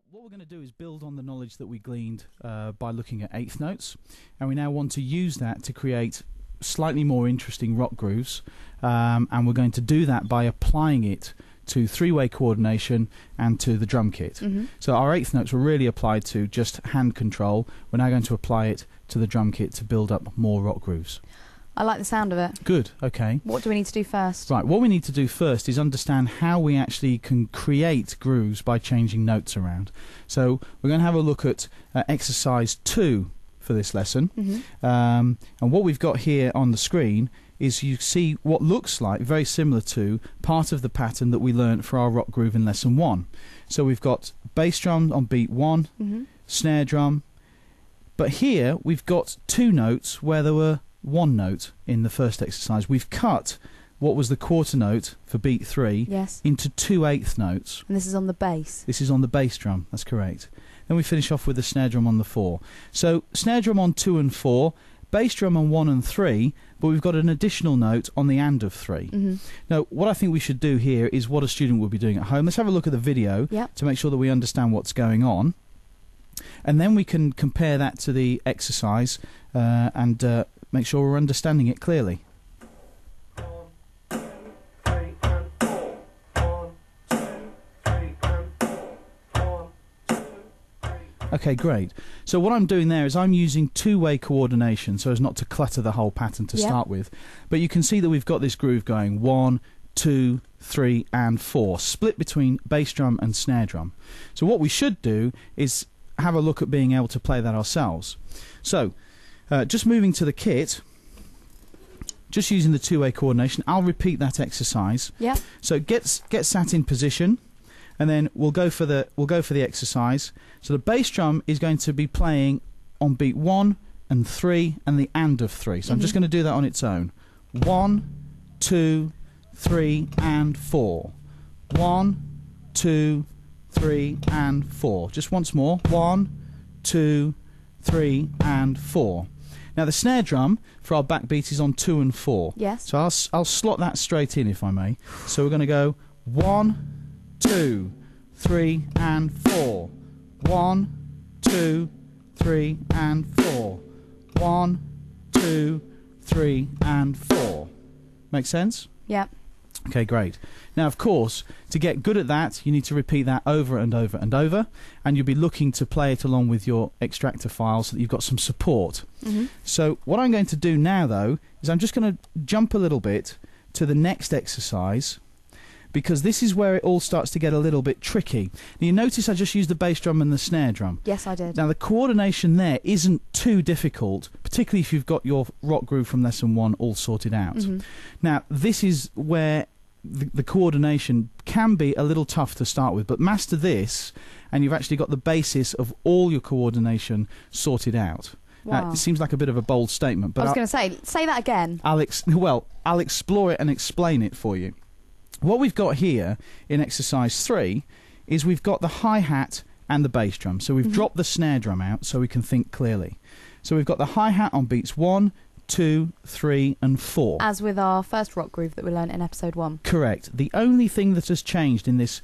Well, what we're going to do is build on the knowledge that we gleaned by looking at eighth notes, and we now want to use that to create slightly more interesting rock grooves, and we're going to do that by applying it to three-way coordination and to the drum kit. So our eighth notes were really applied to just hand control. We're now going to apply it to the drum kit to build up more rock grooves. I like the sound of it. Good, okay. What do we need to do first? Right, what we need to do first is understand how we actually can create grooves by changing notes around. So we're going to have a look at exercise 2 for this lesson. And what we've got here on the screen is you see what looks like very similar to part of the pattern that we learnt for our rock groove in lesson 1. So we've got bass drum on beat 1, snare drum, but here we've got 2 notes where there were 1 note in the first exercise. We've cut what was the quarter note for beat 3 into 2 eighth notes. And this is on the bass? This is on the bass drum, that's correct. Then we finish off with the snare drum on the 4. So snare drum on 2 and 4, bass drum on 1 and 3, but we've got an additional note on the and of 3. Now, what I think we should do here is what a student will be doing at home. Let's have a look at the video to make sure that we understand what's going on. And then we can compare that to the exercise and make sure we're understanding it clearly. Okay, great. So what I'm doing there is I'm using two-way coordination so as not to clutter the whole pattern to start with. But you can see that we've got this groove going 1, 2, 3 and 4, split between bass drum and snare drum. So what we should do is have a look at being able to play that ourselves. So just moving to the kit, just using the two-way coordination, I'll repeat that exercise. So get sat in position, and then we'll go for the exercise. So the bass drum is going to be playing on beat 1 and 3 and the and of 3. So I'm just going to do that on its own. 1, 2, 3 and 4. 1, 2, 3 and 4. Just once more. 1, 2, 3 and 4. Now the snare drum for our backbeat is on 2 and 4. So I'll slot that straight in, if I may. So we're going to go 1, 2, 3 and 4. 1, 2, 3 and 4. 1, 2, 3 and 4. Make sense? Okay, great. Now, of course, to get good at that, you need to repeat that over and over and over, and you'll be looking to play it along with your extractor file so that you've got some support. So what I'm going to do now, though, is I'm just going to jump a little bit to the next exercise, because this is where it all starts to get a little bit tricky. Now, you notice I just used the bass drum and the snare drum. Yes, I did. Now, the coordination there isn't too difficult, particularly if you've got your rock groove from lesson 1 all sorted out. Now, this is where the coordination can be a little tough to start with, but master this and you've actually got the basis of all your coordination sorted out. Now, it seems like a bit of a bold statement, but I was going to say that again. I'll explore it and explain it for you. What we've got here in exercise 3 is we've got the hi-hat and the bass drum. So we've dropped the snare drum out so we can think clearly. So we've got the hi-hat on beats 1, 2, 3 and 4. As with our first rock groove that we learned in episode 1. Correct. The only thing that has changed in this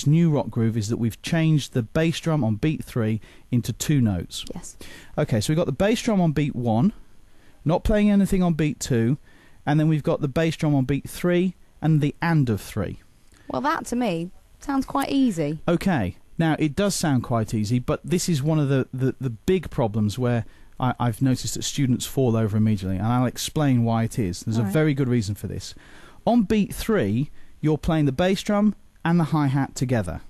new rock groove is that we've changed the bass drum on beat 3 into 2 notes. Okay, so we've got the bass drum on beat 1, not playing anything on beat 2, and then we've got the bass drum on beat 3 and the and of 3. Well, that to me sounds quite easy. Okay, now it does sound quite easy, but this is one of the big problems where I've noticed that students fall over immediately, and I'll explain why it is. There's a very good reason for this. On beat 3, you're playing the bass drum and the hi-hat together.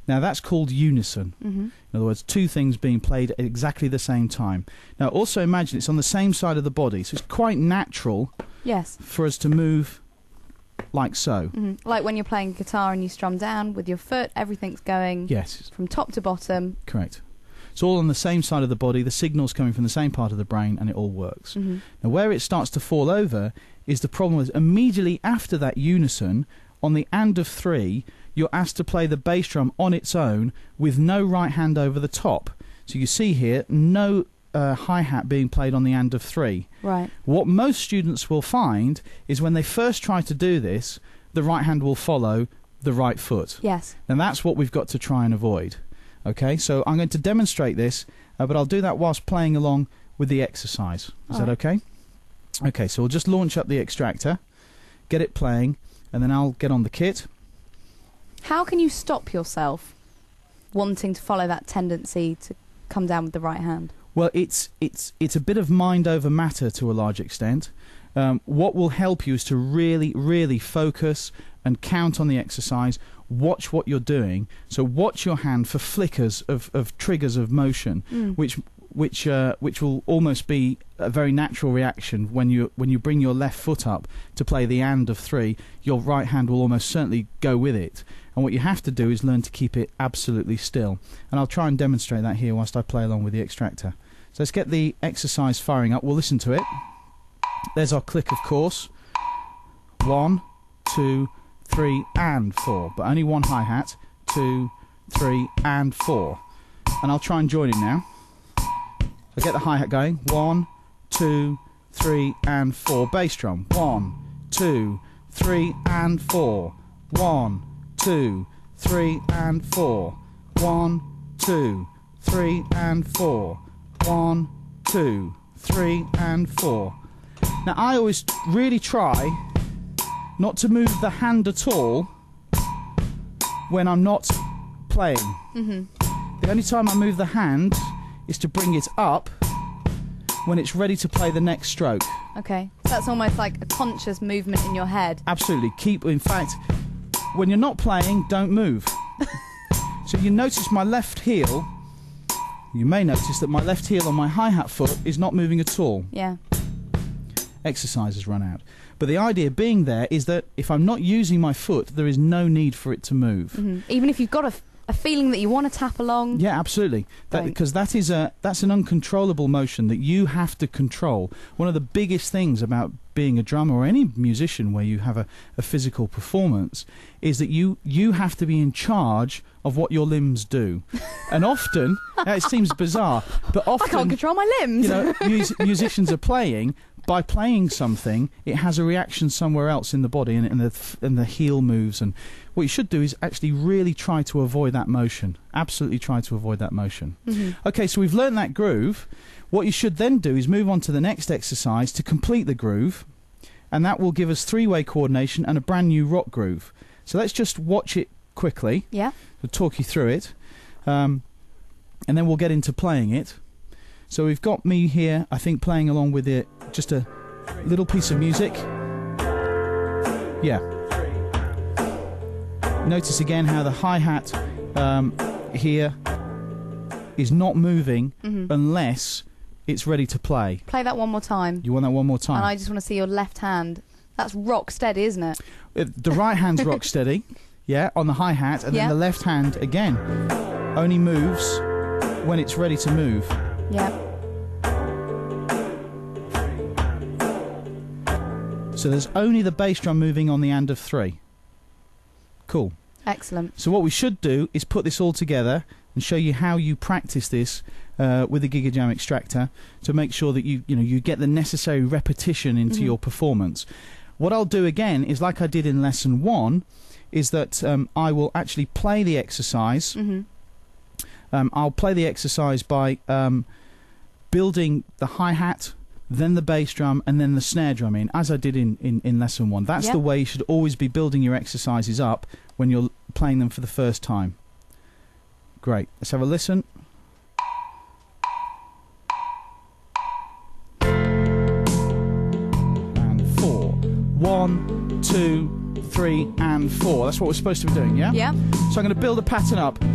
Now that's called unison. In other words, 2 things being played at exactly the same time. Now also imagine it's on the same side of the body, so it's quite natural for us to move like so. Like when you're playing guitar and you strum down with your foot, everything's going from top to bottom. Correct. It's all on the same side of the body, the signal's coming from the same part of the brain, and it all works. Now where it starts to fall over is the problem with immediately after that unison, on the and of 3, you're asked to play the bass drum on its own with no right hand over the top. So you see here, no hi-hat being played on the and of 3. What most students will find is when they first try to do this, the right hand will follow the right foot. Yes. And that's what we've got to try and avoid. Okay, so I'm going to demonstrate this, but I'll do that whilst playing along with the exercise. Is that okay? Okay, so we'll just launch up the extractor, get it playing, and then I'll get on the kit. How can you stop yourself wanting to follow that tendency to come down with the right hand? Well, it's a bit of mind over matter to a large extent. What will help you is to really, really focus and count on the exercise. Watch what you're doing. So watch your hand for flickers of triggers of motion, which will almost be a very natural reaction when you bring your left foot up to play the and of 3. Your right hand will almost certainly go with it. And what you have to do is learn to keep it absolutely still. And I'll try and demonstrate that here whilst I play along with the extractor. So let's get the exercise firing up. We'll listen to it. There's our click, of course. 1, 2, 3, and 4. But only one hi-hat. 2, 3, and 4. And I'll try and join him now. I get the hi-hat going. 1, 2, 3, and 4. Bass drum. 1, 2, 3, and 4. 1, 2, 3, and 4. 1, 2, 3, and 4. 1, 2, 3, and 4. Now I always really try not to move the hand at all when I'm not playing. The only time I move the hand is to bring it up when it's ready to play the next stroke. Okay, so that's almost like a conscious movement in your head. Absolutely. In fact, when you're not playing, don't move. So you notice my left heel, you may notice that my left heel on my hi-hat foot is not moving at all. Yeah. Exercise has run out. But the idea being there is that if I'm not using my foot, there is no need for it to move. Even if you've got a feeling that you want to tap along? Yeah, absolutely. Because that's an uncontrollable motion that you have to control. One of the biggest things about being a drummer or any musician where you have a physical performance is that you have to be in charge of what your limbs do. And often, it seems bizarre, but often... I can't control my limbs! You know, musicians are playing... By playing something, it has a reaction somewhere else in the body, and the heel moves. And what you should do is actually really try to avoid that motion. Absolutely try to avoid that motion. Okay, so we've learned that groove. What you should then do is move on to the next exercise to complete the groove, and that will give us 3-way coordination and a brand new rock groove. So let's just watch it quickly. Yeah. We'll talk you through it, and then we'll get into playing it. So we've got me here, I think, playing along with it, just a little piece of music. Yeah. Notice again how the hi-hat here is not moving unless it's ready to play. Play that one more time. You want that one more time? And I just want to see your left hand. That's rock steady, isn't it? The right hand's rock steady, yeah, on the hi-hat, and then the left hand, again, only moves when it's ready to move. Yeah. So there's only the bass drum moving on the and of 3. Cool. Excellent. So what we should do is put this all together and show you how you practice this with the Gigajam extractor to make sure that you get the necessary repetition into your performance. What I'll do again is, like I did in lesson 1, is that I will actually play the exercise. I'll play the exercise by building the hi-hat, then the bass drum, and then the snare drum in, as I did in lesson 1. That's the way you should always be building your exercises up when you're playing them for the first time. Great. Let's have a listen. And 4. 1, 2, 3, and 4. That's what we're supposed to be doing, yeah? Yeah. So I'm going to build a pattern up. In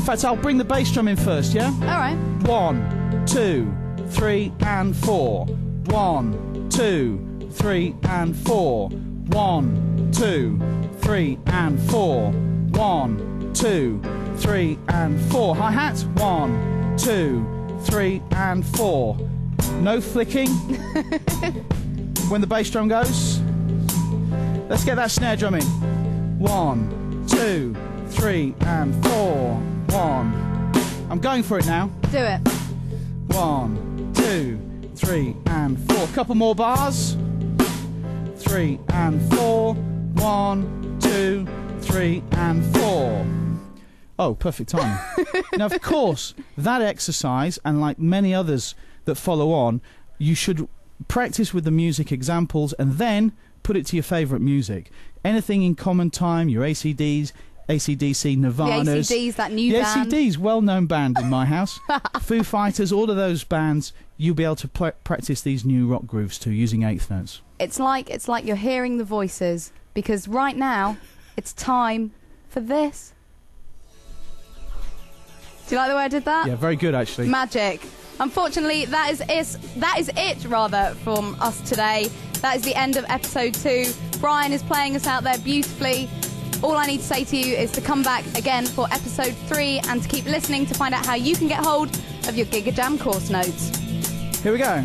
fact, I'll bring the bass drum in first, yeah? All right. 1, 2, 3, and 4. 1, 2, 3, and 4. 1, 2, 3, and 4. 1, 2, 3, and 4. Hi-hat. 1, 2, 3, and 4. No flicking when the bass drum goes. Let's get that snare drum in. 1, 2, 3, and 4. 1. I'm going for it now. Do it. 1, 2, 3, and 4. Couple more bars. 3 and 4. 1, 2, 3, and 4. Oh, perfect timing. Now, of course, that exercise, and like many others that follow on, you should practice with the music examples and then put it to your favourite music. Anything in common time, your ACDs, AC/DC, Nirvanas. The ACDs, that new band. The ACDs, well-known band in my house. Foo Fighters, all of those bands, you'll be able to practice these new rock grooves to using eighth notes. It's like you're hearing the voices, because right now it's time for this. Do you like the way I did that? Yeah, very good actually. Magic. Unfortunately, that is it rather from us today. That is the end of episode 2. Brian is playing us out there beautifully. All I need to say to you is to come back again for episode 3 and to keep listening to find out how you can get hold of your Gigajam course notes. Here we go.